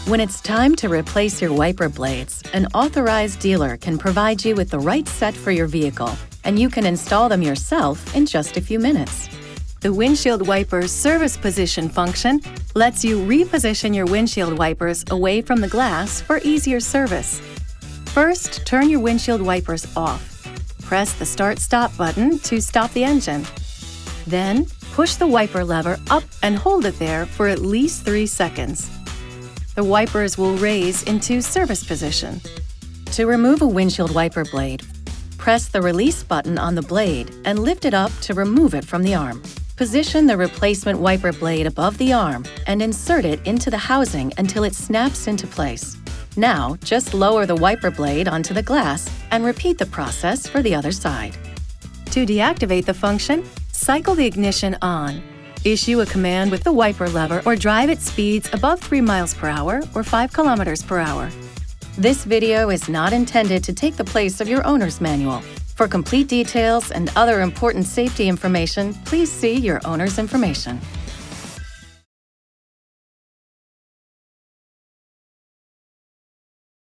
When it's time to replace your wiper blades, an authorized dealer can provide you with the right set for your vehicle, and you can install them yourself in just a few minutes. The windshield wipers service position function lets you reposition your windshield wipers away from the glass for easier service. First, turn your windshield wipers off. Press the Start-Stop button to stop the engine. Then, push the wiper lever up and hold it there for at least 3 seconds. The wipers will raise into service position. To remove a windshield wiper blade, press the release button on the blade and lift it up to remove it from the arm. Position the replacement wiper blade above the arm and insert it into the housing until it snaps into place. Now, just lower the wiper blade onto the glass and repeat the process for the other side. To deactivate the function, cycle the ignition on. Issue a command with the wiper lever or drive at speeds above 3 miles per hour or 5 kilometers per hour. This video is not intended to take the place of your owner's manual. For complete details and other important safety information, please see your owner's information.